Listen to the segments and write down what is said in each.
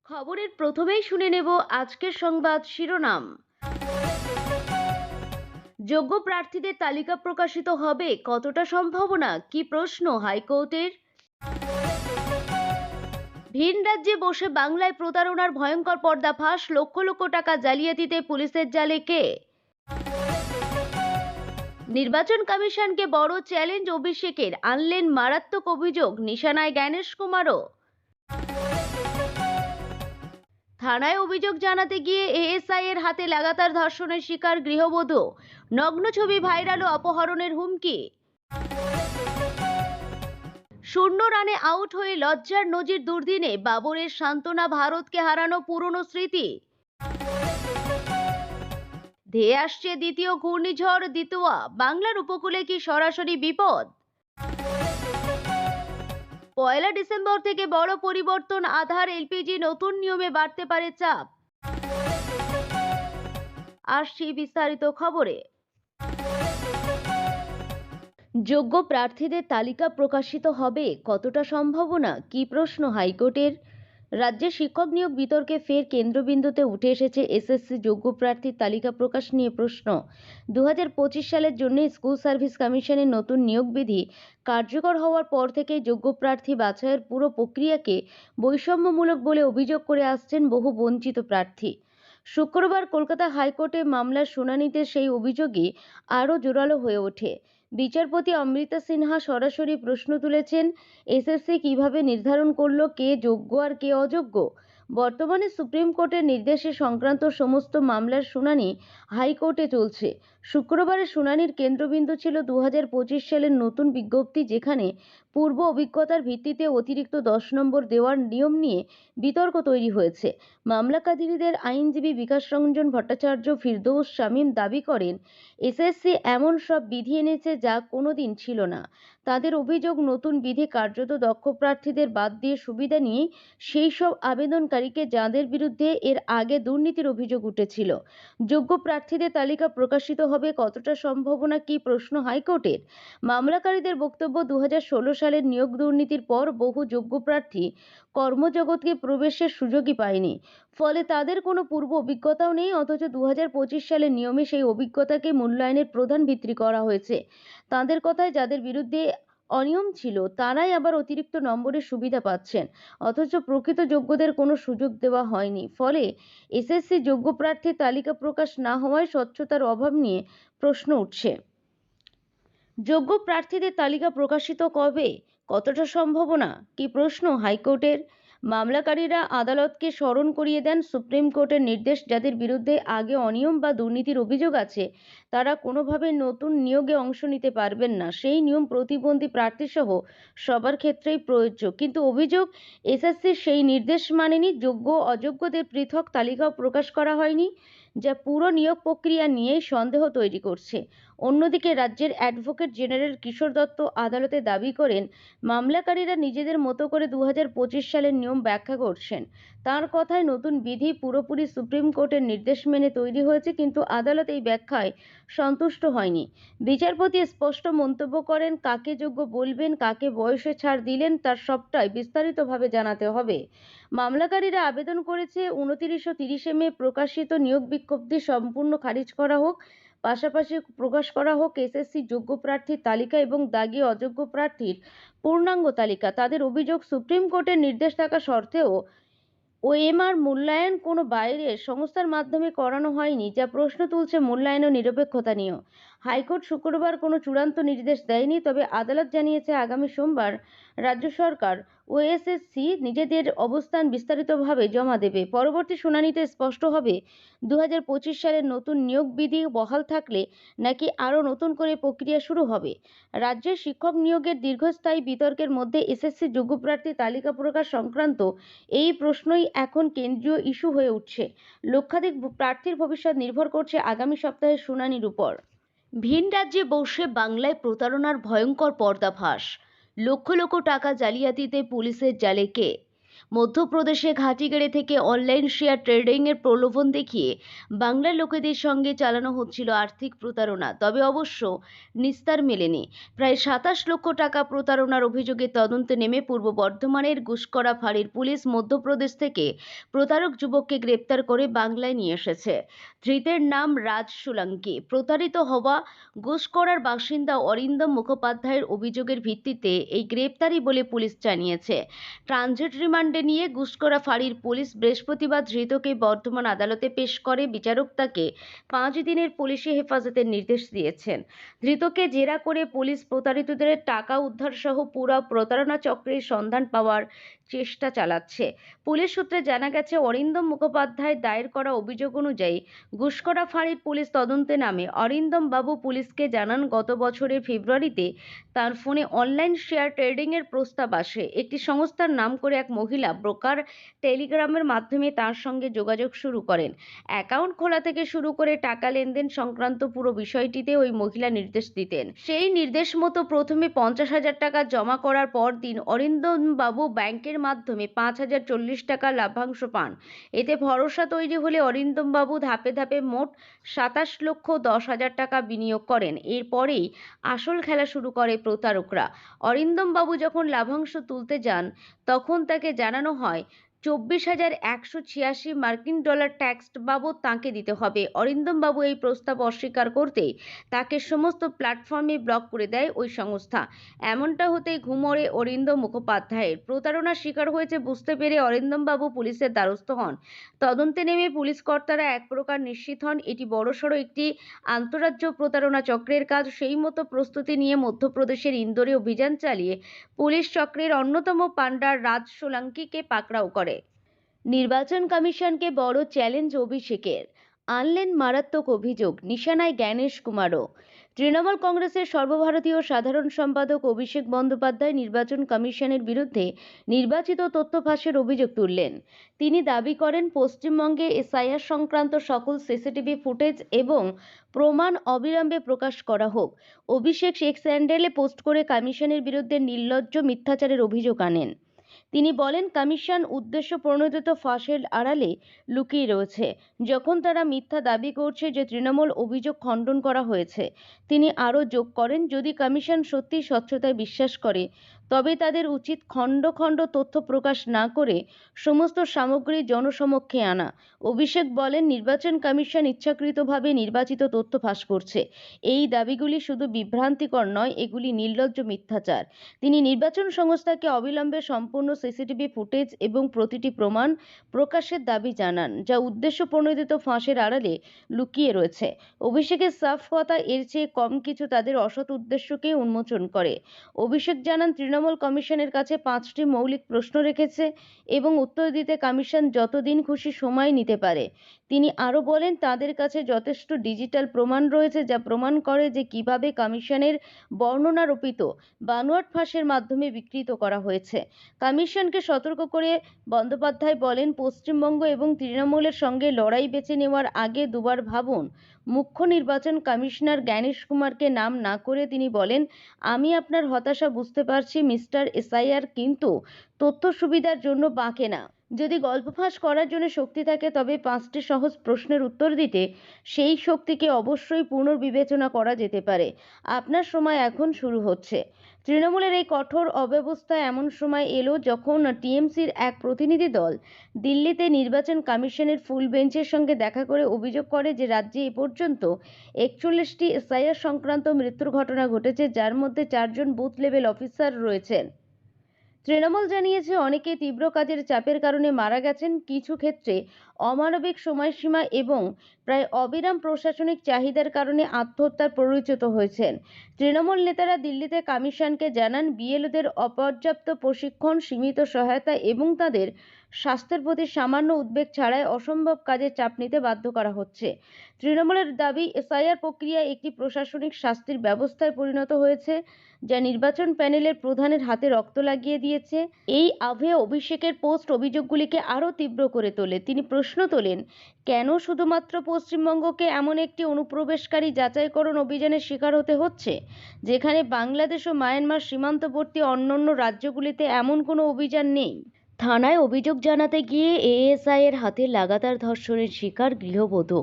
খবরের প্রথমেই শুনে নেব আজকের সংবাদ শিরোনাম। যোগ্য প্রার্থীদের তালিকা প্রকাশিত হবে, কতটা সম্ভাবনা, কি প্রশ্ন হাইকোর্টের। ভিন রাজ্যে বসে বাংলায় প্রতারণার ভয়ঙ্কর পর্দাফাঁস, লক্ষ লক্ষ টাকা জালিয়াতিতে পুলিশের জালে কে। নির্বাচন কমিশনকে বড় চ্যালেঞ্জ অভিষেকের, আনলেন মারাত্মক অভিযোগ, নিশানায় জ্ঞানেশ কুমারও। থানায় অভিযোগ জানাতে গিয়ে এএসআই এর হাতে লাগাতার ধর্ষণের শিকার গৃহবধূ, নগ্ন ছবি ভাইরাল ও অপহরণের হুমকি। শূন্য রানে আউট হয়ে লজ্জার নজির দুর্দিনে, বাবরের সান্ত্বনা, ভারতকে হারানো পুরনো স্মৃতি। ধেয়ে আসছে দ্বিতীয় ঘূর্ণিঝড় দিতোয়া, বাংলার উপকূলে কি সরাসরি বিপদ। পয়লা ডিসেম্বর থেকে বড় পরিবর্তন, আধার এলপিজি নতুন নিয়মে বাড়তে পারে চাপ। আসছি বিস্তারিত খবরে। যোগ্য প্রার্থীদের তালিকা প্রকাশিত হবে, কতটা সম্ভাবনা, কি প্রশ্ন হাইকোর্টের। রাজ্যে শিক্ষক নিয়োগ বিতর্কে ফের কেন্দ্রবিন্দুতে উঠে এসেছে এসএসসি যোগ্য প্রার্থীর তালিকা প্রকাশ নিয়ে প্রশ্ন। 2025 সালের জন্য স্কুল সার্ভিস কমিশনের নতুন নিয়োগ বিধি কার্যকর হওয়ার পর থেকে যোগ্য প্রার্থী বাছাইয়ের পুরো প্রক্রিয়াকে বৈষম্যমূলক বলে অভিযোগ করে আসছেন বহু বঞ্চিত প্রার্থী। শুক্রবার কলকাতা হাইকোর্টে মামলার শুনানিতে সেই অভিযোগই আরও জোরালো হয়ে ওঠে। বিচারপতি অমৃতা সিনহা সরাসরি প্রশ্ন তুলেছেন, এসএসসি কিভাবে নির্ধারণ করলো কে যোগ্য আর কে অযোগ্য। বর্তমানে সুপ্রিম কোর্টের নির্দেশে সংক্রান্ত সমস্ত মামলার শুনানি হাইকোর্টে চলছে। শুক্রবারের শুনানির কেন্দ্রবিন্দু ছিল 2025 সালের নতুন বিজ্ঞপ্তি, যেখানে পূর্ব অভিজ্ঞতার ভিত্তিতে অতিরিক্ত 10 নম্বর দেওয়ার নিয়ম নিয়ে বিতর্ক তৈরি হয়েছে। মামলাকারীদের আইনজীবী বিকাশ রঞ্জন ভট্টাচার্য ফিরদৌস শামীম দাবি করেন, এসএসসি এমন সব বিধি এনেছে যা কোনোদিন ছিল না। তাদের অভিযোগ, নতুন বিধি কার্যত দক্ষ প্রার্থীদের বাদ দিয়ে সুবিধা নিয়ে সেই সব আবেদনকারীকে যাদের বিরুদ্ধে এর আগে দুর্নীতির অভিযোগ উঠেছিল। যোগ্য প্রার্থীদের তালিকা প্রকাশিত হবে, কতটা সম্ভাবনা, কি প্রশ্ন হাইকোর্টের। মামলাকারীদের বক্তব্য, 2016 সালের নিয়োগ দুর্নীতির পর বহু যোগ্য প্রার্থী কর্মজগৎকে প্রবেশের সুযোগই পায়নি। ফলে তাদের কোনো পূর্ব অভিজ্ঞতাও নেই, অথচ 2025 সালের নিয়মে সেই অভিজ্ঞতাকে মূল্যায়নের প্রধান ভিত্তি করা হয়েছে। তাদের কথায়, যাদের বিরুদ্ধে অনিয়ম ছিল তারাই আবার অতিরিক্ত নম্বরের সুবিধা পাচ্ছেন, অথচ প্রকৃত যোগ্যদের কোনো সুযোগ দেওয়া হয়নি। ফলে এসএসসি যোগ্য প্রার্থীর তালিকা প্রকাশ না হওয়ায় স্বচ্ছতার অভাব নিয়ে প্রশ্ন উঠছে। যোগ্য প্রার্থীদের তালিকা প্রকাশিত কবে, কতটা সম্ভাবনা, কি প্রশ্ন হাইকোর্টের। মামলাকারীরা আদালতকে স্মরণ করিয়ে দেন সুপ্রিম কোর্টের নির্দেশ, যাদের বিরুদ্ধে আগে অনিয়ম বা দুর্নীতির অভিযোগ আছে তারা কোনোভাবে নতুন নিয়োগে অংশ নিতে পারবেন না। সেই নিয়ম প্রতিবন্ধী প্রার্থীসহ সবার ক্ষেত্রেই প্রযোজ্য। কিন্তু অভিযোগ, এসএসসির সেই নির্দেশ মানেনি, যোগ্য অযোগ্যদের পৃথক তালিকাও প্রকাশ করা হয়নি, যা পুরো নিয়োগ প্রক্রিয়া নিয়েই সন্দেহ তৈরি করছে। অন্যদিকে রাজ্যের অ্যাডভোকেট জেনারেল কিশোর দত্ত আদালতে দাবি করেন, মামলাকারীরা নিজেদের মতো করে 2025 সালের নিয়ম ব্যাখ্যা করছেন। তাঁর কথায়, নতুন বিধি পুরোপুরি সুপ্রিম কোর্টের নির্দেশ মেনে তৈরি হয়েছে, কিন্তু আদালত এই ব্যাখ্যায় সন্তুষ্ট হয়নি। বিচারপতি স্পষ্ট মন্তব্য করেন, কাকে যোগ্য বলবেন, কাকে বয়সে ছাড় দিলেন, তার সবটাই বিস্তারিতভাবে জানাতে হবে। মামলাকারীরা আবেদন করেছে 29 ও 30 মে প্রকাশিত নিয়োগ বিজ্ঞপ্তি সম্পূর্ণ খারিজ করা হোক, পাশাপাশি প্রকাশ করা হোক এসএসসি যোগ্য প্রার্থীর তালিকা এবং দাগি অযোগ্য প্রার্থীর পূর্ণাঙ্গ তালিকা। তাদের অভিযোগ, সুপ্রিম কোর্টের নির্দেশ থাকা সত্ত্বেও ওএমআর মূল্যায়ন কোনো বাইরের সংস্থার মাধ্যমে করানো হয়নি, যা প্রশ্ন তুলছে মূল্যায়ন ও নিরপেক্ষতা নিয়েও। হাইকোর্ট শুক্রবার কোনো চূড়ান্ত নির্দেশ দেয়নি, তবে আদালত জানিয়েছে আগামী সোমবার রাজ্য সরকার ও এসএসসি নিজেদের অবস্থান বিস্তারিতভাবে জমা দেবে। পরবর্তী শুনানিতে স্পষ্ট হবে 2025 সালের নতুন নিয়োগ বিধি বহাল থাকলে নাকি আরও নতুন করে প্রক্রিয়া শুরু হবে। রাজ্যের শিক্ষক নিয়োগের দীর্ঘস্থায়ী বিতর্কের মধ্যে এসএসসি যোগ্য প্রার্থী তালিকা প্রকাশ সংক্রান্ত এই প্রশ্নই এখন কেন্দ্রীয় ইস্যু হয়ে উঠছে। লক্ষাধিক প্রার্থীর ভবিষ্যৎ নির্ভর করছে আগামী সপ্তাহের শুনানির উপর। ভিন রাজ্যে বসে বাংলায় প্রতারণার ভয়ঙ্কর পর্দাফাঁস, লক্ষ লক্ষ টাকা জালিয়াতিতে পুলিশের জালে কে। মধ্যপ্রদেশে ঘাটিগেড়ে থেকে অনলাইন শেয়ার ট্রেডিংয়ের প্রলোভন দেখিয়ে বাংলার লোকেদের সঙ্গে চালানো হচ্ছিল আর্থিক প্রতারণা। তবে অবশ্য নিস্তার মেলেনি। প্রায় ২৭ লক্ষ টাকা প্রতারণার অভিযোগে তদন্তে নেমে পূর্ব বর্ধমানের গুসকরা ফাঁড়ির পুলিশ মধ্যপ্রদেশ থেকে প্রতারক যুবককে গ্রেপ্তার করে বাংলায় নিয়ে এসেছে। ধৃতের নাম রাজ সোলাঙ্কি। প্রতারিত হওয়া গুসকরার বাসিন্দা অরিন্দম মুখোপাধ্যায়ের অভিযোগের ভিত্তিতে এই গ্রেপ্তারি বলে পুলিশ জানিয়েছে। ট্রানজিট রিমান্ডে নিয়ে গুসকরা ফাঁড়ির পুলিশ বৃহস্পতিবার ধৃতকে বর্ধমান আদালতে পেশ করে বিচারক তাকে ৫ দিনের পুলিশি হেফাজতের নির্দেশ দিয়েছেন। ধৃতকে জেরা করে পুলিশ প্রতারিতদের টাকা উদ্ধার সহ পুরো প্রতারণা চক্রের সন্ধান পাওয়ার চেষ্টা চালাচ্ছে। পুলিশ সূত্রে জানা গেছে, অরিন্দম মুখোপাধ্যায় দায়ের করা অভিযোগ অনুযায়ী গুসকরা ফাঁড়ির পুলিশ তদন্তে নামে। অরিন্দম বাবু পুলিশকে জানান, গত বছরের ফেব্রুয়ারিতে তার ফোনে অনলাইন শেয়ার ট্রেডিংয়ের প্রস্তাব আসে। একটি সংস্থার নাম করে এক মহিলা ব্রোকার টেলিগ্রামের মাধ্যমে তার সঙ্গে যোগাযোগ শুরু করেন। অ্যাকাউন্ট খোলা থেকে শুরু করে টাকা লেনদেন সংক্রান্ত পুরো বিষয়টিতে ওই মহিলা নির্দেশ দিতেন। সেই নির্দেশ মতো প্রথমে ৫০,০০০ টাকা জমা করার পর দিন অরিন্দম বাবু ব্যাংকের মাধ্যমে ৫,০৪০ টাকা লাভ্যাংশ পান। এতে ভরসা তৈরি হলে অরিন্দম বাবু ধাপে ধাপে মোট ২৭,১০,০০০ টাকা বিনিয়োগ করেন। এরপরেই আসল খেলা শুরু করে প্রতারকরা। অরিন্দম বাবু যখন লাভ্যাংশ তুলতে যান, তখন তাকে জানানো হয় ২৪,১৮৬ মার্কিন ডলার ট্যাক্স বাবদ তাঁকে দিতে হবে। অরিন্দম বাবু এই প্রস্তাব অস্বীকার করতেই তাকে সমস্ত প্ল্যাটফর্মে ব্লক করে দেয় ওই সংস্থা। এমনটা হতেই ঘুম ওড়ে অরিন্দম মুখোপাধ্যায়ের। প্রতারণার শিকার হয়েছে বুঝতে পেরে অরিন্দম বাবু পুলিশের দ্বারস্থ হন। তদন্তে নেমে পুলিশ কর্তারা এক প্রকার নিশ্চিত হন এটি বড়সড় একটি আন্তঃরাজ্য প্রতারণা চক্রের কাজ। সেই মতো প্রস্তুতি নিয়ে মধ্যপ্রদেশের ইন্দোরে অভিযান চালিয়ে পুলিশ চক্রের অন্যতম পান্ডা রাজ সোলাঙ্কিকে পাকড়াও করে। নির্বাচন কমিশনকে বড় চ্যালেঞ্জ অভিষেকের। আনলেন মারাত্মক অভিযোগ, নিশানায় জ্ঞানেশ কুমারও। তৃণমূল কংগ্রেসের সর্বভারতীয় সাধারণ সম্পাদক অভিষেক বন্দ্যোপাধ্যায় নির্বাচন কমিশনের বিরুদ্ধে নির্বাচিত তথ্য ফাঁসের অভিযোগ তুললেন। তিনি দাবি করেন, পশ্চিমবঙ্গে এসআইআর সংক্রান্ত সকল সিসিটিভি ফুটেজ এবং প্রমাণ অবিলম্বে প্রকাশ করা হোক। অভিষেক এক্স হ্যান্ডেলে পোস্ট করে কমিশনের বিরুদ্ধে নির্লজ্জ মিথ্যাচারের অভিযোগ আনেন। তিনি বলেন, কমিশন উদ্দেশ্য প্রণোদিত ফাঁসের আড়ালে লুকিয়ে রয়েছে। যখন তারা মিথ্যা দাবি করছে যে তৃণমূল অভিযোগ খণ্ডন করা হয়েছে। তিনি আরও যোগ করেন, যদি কমিশন সত্যিই স্বচ্ছতায় বিশ্বাস করে, তবে তাদের উচিত খণ্ড খণ্ড তথ্য প্রকাশ না করে সমস্ত সামগ্রী জনসমক্ষে আনা। অভিষেক বলেন, নির্বাচন কমিশন ইচ্ছাকৃতভাবে নির্বাচিত তথ্য ফাঁস করছে। এই দাবিগুলি শুধু বিভ্রান্তিকর নয়, এগুলি নির্লজ্জ মিথ্যাচার। তিনি নির্বাচন সংস্থাকে অবিলম্বে সম্পূর্ণ সিসিটিভি ফুটেজ এবং প্রতিটি প্রমাণ প্রকাশের দাবি জানান, যা উদ্দেশ্য প্রণোদিত ফাঁসের আড়ালে লুকিয়ে রয়েছে। অভিষেকের সাফ কথা, এর চেয়ে কম কিছু তাদের অসৎ উদ্দেশ্যকে উন্মোচন করে। অভিষেক জানান, তৃণমূল কমিশনের কাছে ৫টি মৌলিক প্রশ্ন রেখেছে এবং উত্তর দিতে কমিশন যতদিন খুশি সময় নিতে পারে। তিনি আরও বলেন, তাদের কাছে যথেষ্ট ডিজিটাল প্রমাণ রয়েছে যা প্রমাণ করে যে কিভাবে কমিশনের বর্ণনারোপিত বানোয়াট ফাঁসের মাধ্যমে বিকৃত করা হয়েছে। কমিশনকে সতর্ক করে বন্দ্যোপাধ্যায় বলেন, পশ্চিমবঙ্গ এবং তৃণমূলের সঙ্গে লড়াই বেছে নেওয়ার আগে দুবার ভাবুন। মুখ্য নির্বাচন কমিশনার জ্ঞানেশ কুমারকে নাম না করে তিনি বলেন, আমি আপনার হতাশা বুঝতে পারছি মিস্টার এসআইআর কিন্তু তথ্য সুবিধার জন্য বাঁকে না। যদি গল্প ফাঁস করার জন্য শক্তি থাকে, তবে 5টি সহজ প্রশ্নের উত্তর দিতে সেই শক্তিকে অবশ্যই পুনর্বিবেচনা করা যেতে পারে। আপনার সময় এখন শুরু হচ্ছে। তৃণমূলের এই কঠোর অব্যবস্থা এমন সময় এলো যখন টিএমসির এক প্রতিনিধি দল দিল্লিতে নির্বাচন কমিশনের ফুল বেঞ্চের সঙ্গে দেখা করে অভিযোগ করে যে রাজ্যে এ পর্যন্ত ৪১টি এসআইআর সংক্রান্ত মৃত্যুর ঘটনা ঘটেছে, যার মধ্যে 4 জন বুথ লেভেল অফিসার রয়েছেন। তৃণমূল জানিয়েছে, অনেকে তীব্র কাজের চাপের কারণে মারা গেছেন, কিছু ক্ষেত্রে অমানবিক সময়সীমা এবং প্রায় অবিরাম প্রশাসনিক চাহিদার কারণে আত্মহত্যার পরিচিত হয়েছেন। তৃণমূল নেতারা দিল্লিতে কমিশনকে জানান, বিএলওদের অপর্যাপ্ত প্রশিক্ষণ, সীমিত সহায়তা এবং তাদের স্বাস্থ্যের প্রতি সামান্য উদ্বেগ ছাড়াই অসম্ভব কাজের চাপ নিতে বাধ্য করা হচ্ছে। তৃণমূলের দাবি, এসআইআর প্রক্রিয়া একটি প্রশাসনিক শাস্তির ব্যবস্থায় পরিণত হয়েছে, যা নির্বাচন প্যানেলের প্রধানের হাতে রক্ত লাগিয়ে দিয়েছে। এই আবহে অভিষেকের পোস্ট অভিযোগগুলিকে আরও তীব্র করে তোলে। তিনি প্রশ্ন তোলেন, কেন শুধুমাত্র পশ্চিমবঙ্গকে এমন একটি অনুপ্রবেশকারী যাচাইকরণ অভিযানের শিকার হতে হচ্ছে, যেখানে বাংলাদেশ ও মায়ানমার সীমান্তবর্তী অন্যান্য রাজ্যগুলিতে এমন কোনো অভিযান নেই। থানায় অভিযোগ জানাতে গিয়ে এএসআই এর হাতে লাগাতার ধর্ষণের শিকার গৃহবধূ,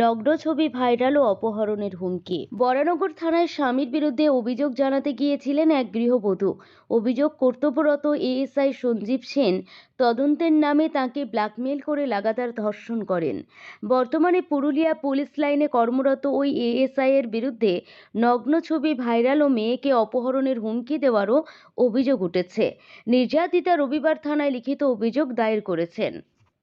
নগ্ন ছবি ভাইরাল ও অপহরণের হুমকি। বরানগর থানায় স্বামীর বিরুদ্ধে অভিযোগ জানাতে গিয়েছিলেন এক গৃহবধূ। অভিযোগ, কর্তব্যরত এএসআই সঞ্জীব সেন তদন্তের নামে তাঁকে ব্ল্যাকমেল করে লাগাতার ধর্ষণ করেন। বর্তমানে পুরুলিয়া পুলিশ লাইনে কর্মরত ওই এএসআই এর বিরুদ্ধে নগ্ন ছবি ভাইরাল ও মেয়েকে অপহরণের হুমকি দেওয়ারও অভিযোগ উঠেছে। নির্যাতিতা রবিবার থানায় লিখিত অভিযোগ দায়ের করেছেন।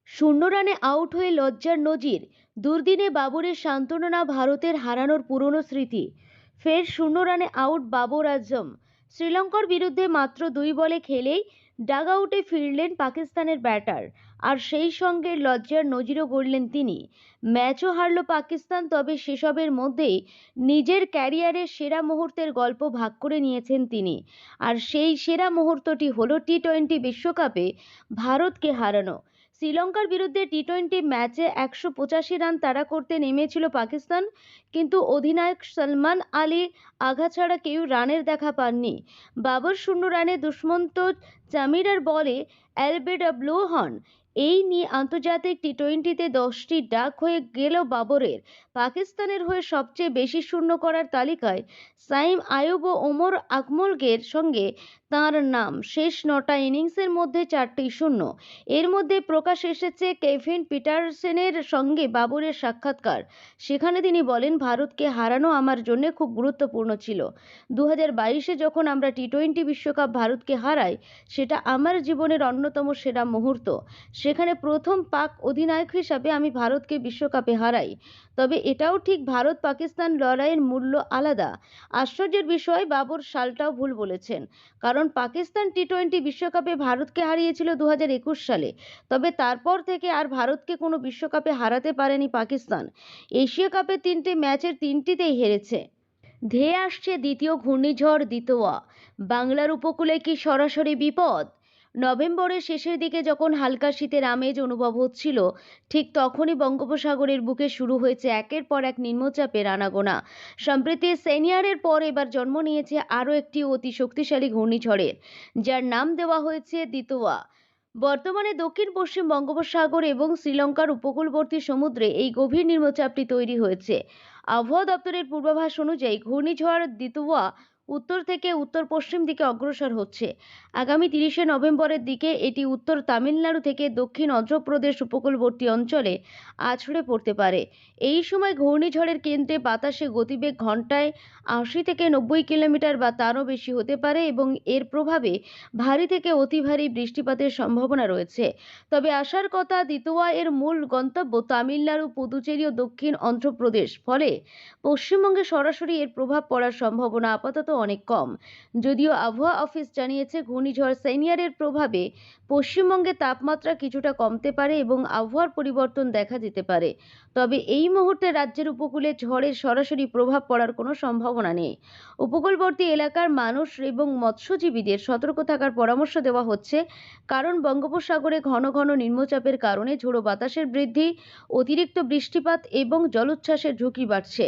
0 রানে আউট হয়ে লজ্জার নজির, দুর্দিনে বাবরের সান্ত্বনা, ভারতের হারানোর পুরনো স্মৃতি। ফের 0 রানে আউট বাবর আজম। শ্রীলঙ্কার বিরুদ্ধে মাত্র 2 বলে খেলেই ডাগ আউটে ফিরলেন পাকিস্তানের ব্যাটার, আর সেই সঙ্গে লজ্জার নজিরও গড়লেন তিনি। ম্যাচও হারল পাকিস্তান, তবে সেসবের মধ্যেই নিজের ক্যারিয়ারের সেরা মুহূর্তের গল্প ভাগ করে নিয়েছেন তিনি। আর সেই সেরা মুহূর্তটি হলো টি-20 বিশ্বকাপে ভারতকে হারানো। শ্রীলঙ্কার বিরুদ্ধে টি-20 ম্যাচে 185 রান তাড়া করতে নেমেছিল পাকিস্তান, কিন্তু অধিনায়ক সলমান আলী আঘা ছাড়া কেউ রানের দেখা পাননি। বাবর 0 রানে দুষ্মন্ত চামিরার বলে এলবিডব্লিউ হন। এই নিয়ে আন্তর্জাতিক টি-20তে 10টি ডাক হয়ে গেল বাবরের। পাকিস্তানের হয়ে সবচেয়ে বেশি শূন্য করার তালিকায় সাইম আয়ুব ও ওমর আকমলকের সঙ্গে তাঁর নাম। শেষ 9টা ইনিংসের মধ্যে 4টি শূন্য। এর মধ্যে প্রকাশ এসেছে কেভিন পিটারসেনের সঙ্গে বাবরের সাক্ষাৎকার। সেখানে তিনি বলেন, ভারতকে হারানো আমার জন্য খুব গুরুত্বপূর্ণ ছিল। 2022-এ যখন আমরা টি-20 বিশ্বকাপ ভারতকে হারাই, সেটা আমার জীবনের অন্যতম সেরা মুহূর্ত। সেখানে প্রথম পাক অধিনায়ক হিসাবে আমি ভারতকে বিশ্বকাপে হারাই। তবে এটাও ঠিক, ভারত পাকিস্তান লড়াইয়ের মূল্য আলাদা। আশ্চর্যের বিষয়, বাবর সালটাও ভুল বলেছেন, কারণ পাকিস্তান টি-20 বিশ্বকাপে ভারতকে হারিয়েছিল 2021 সালে। তবে তারপর থেকে আর ভারতকে কোনো বিশ্বকাপে হারাতে পারেনি পাকিস্তান। এশিয়া কাপের 3টে ম্যাচের 3টিতেই হেরেছে। ধেয়ে আসছে দ্বিতীয় ঘূর্ণিঝড় দিতোয়া। বাংলার উপকূলে কি সরাসরি বিপদ? নভেম্বরের শেষের দিকে যখন হালকা শীতের আমেজ অনুভব হচ্ছিল, ঠিক তখনই বঙ্গোপসাগরের বুকে শুরু হয়েছে একের পর এক নিম্নচাপের আনাগোনা। সম্প্রতি সেনিয়ারের পর এবার জন্ম নিয়েছে আরও একটি অতি শক্তিশালী ঘূর্ণিঝড়ের, যার নাম দেওয়া হয়েছে দিতোয়া। বর্তমানে দক্ষিণ পশ্চিম বঙ্গোপসাগর এবং শ্রীলঙ্কার উপকূলবর্তী সমুদ্রে এই গভীর নিম্নচাপটি তৈরি হয়েছে। আবহাওয়া দপ্তরের পূর্বাভাস অনুযায়ী ঘূর্ণিঝড় দিতোয়া উত্তর থেকে উত্তর পশ্চিম দিকে অগ্রসর হচ্ছে। আগামী 30শে নভেম্বরের দিকে এটি উত্তর তামিলনাড়ু থেকে দক্ষিণ অন্ধ্রপ্রদেশ উপকূলবর্তী অঞ্চলে আছড়ে পড়তে পারে। এই সময় ঘূর্ণিঝড়ের কেন্দ্রে বাতাসে গতিবেগ ঘন্টায় 80 থেকে 90 কিলোমিটার বা তারও বেশি হতে পারে এবং এর প্রভাবে ভারী থেকে অতি ভারী বৃষ্টিপাতের সম্ভাবনা রয়েছে। তবে আসার কথা, দিতোয়া এর মূল গন্তব্য তামিলনাড়ু, পুদুচেরি ও দক্ষিণ অন্ধ্রপ্রদেশ। ফলে পশ্চিমবঙ্গে সরাসরি এর প্রভাব পড়ার সম্ভাবনা আপাতত অনেক কম। যদিও আবহাওয়া অফিস জানিয়েছে, ঘূর্ণিঝড় সেনিয়ারের প্রভাবে পশ্চিমবঙ্গে তাপমাত্রা কিছুটা কমতে পারে এবং আবহাওয়ার পরিবর্তন দেখা যেতে পারে। তবে এই মুহূর্তে রাজ্যের উপকূলে ঝড়ের সরাসরি প্রভাব পড়ার কোনো সম্ভাবনা নেই। উপকূলবর্তী এলাকার মানুষ এবং মৎস্যজীবীদের সতর্ক থাকার পরামর্শ দেওয়া হচ্ছে, কারণ বঙ্গোপসাগরে ঘন ঘন নিম্নচাপের কারণে ঝোড়ো বাতাসের বৃদ্ধি, অতিরিক্ত বৃষ্টিপাত এবং জলোচ্ছ্বাসের ঝুঁকি বাড়ছে।